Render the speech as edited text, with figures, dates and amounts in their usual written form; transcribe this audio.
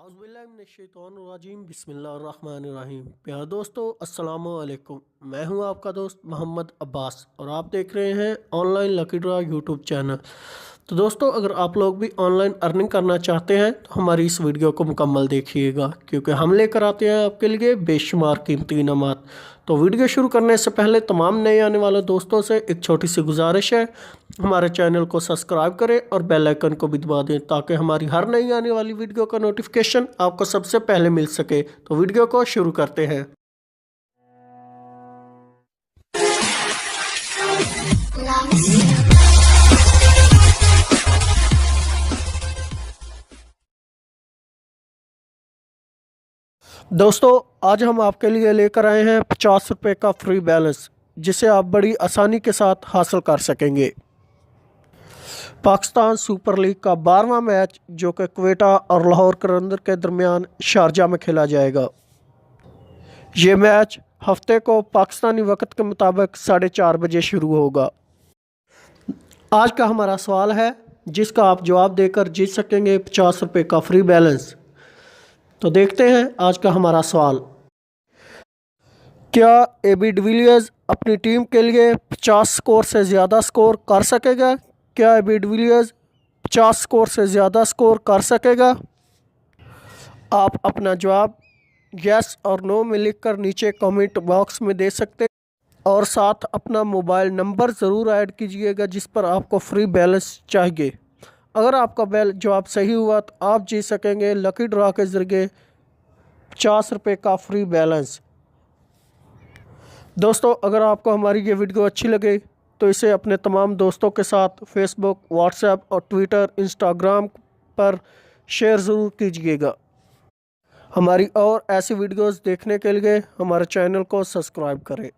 औज़ुबिल्लाहिमिनश्शैतानिर्रजीम बिस्मिल्लाहिर्रहमानिर्रहीम। प्यारे दोस्तों, अस्सलामु अलैकुम। मैं हूं आपका दोस्त मोहम्मद अब्बास और आप देख रहे हैं online lucky draw YouTube channel. तो दोस्तों, अगर आप लोग भी ऑनलाइन अर्निंग करना चाहते हैं तो हमारी इस वीडियो को मुकम्मल देखिएगा, क्योंकि हम लेकर आते हैं आपके लिए बेशुमार कीमती इनामात। तो वीडियो शुरू करने से पहले तमाम नए आने वाले दोस्तों से एक छोटी सी गुजारिश है, हमारे चैनल को सब्सक्राइब करें और बेल आइकन को भी दबा दें ताकि हमारी हर नई आने वाली वीडियो का नोटिफिकेशन आपको सबसे पहले मिल सके। तो वीडियो को शुरू करते हैं। दोस्तों, आज हम आपके लिए लेकर आए हैं 50 रुपये का फ्री बैलेंस, जिसे आप बड़ी आसानी के साथ हासिल कर सकेंगे। पाकिस्तान सुपर लीग का 12वां मैच, जो कि क्वेटा और लाहौर कलंदर के दरमियान शारजा में खेला जाएगा। ये मैच हफ्ते को पाकिस्तानी वक्त के मुताबिक 4:30 बजे शुरू होगा। आज का हमारा सवाल है, जिसका आप जवाब देकर जीत सकेंगे 50 रुपये का फ्री बैलेंस। तो देखते हैं आज का हमारा सवाल। क्या एबी डिविलियर्स अपनी टीम के लिए 50 स्कोर से ज़्यादा स्कोर कर सकेगा? क्या एबी डिविलियर्स 50 स्कोर से ज़्यादा स्कोर कर सकेगा? आप अपना जवाब यस और नो में लिखकर नीचे कमेंट बॉक्स में दे सकते हैं और साथ अपना मोबाइल नंबर ज़रूर ऐड कीजिएगा जिस पर आपको फ्री बैलेंस चाहिए। अगर आपका जवाब सही हुआ तो आप जीत सकेंगे लकी ड्रॉ के ज़रिए 50 रुपये का फ्री बैलेंस। दोस्तों, अगर आपको हमारी ये वीडियो अच्छी लगे तो इसे अपने तमाम दोस्तों के साथ फेसबुक, व्हाट्सएप और ट्विटर, इंस्टाग्राम पर शेयर ज़रूर कीजिएगा। हमारी और ऐसी वीडियोस देखने के लिए हमारे चैनल को सब्सक्राइब करें।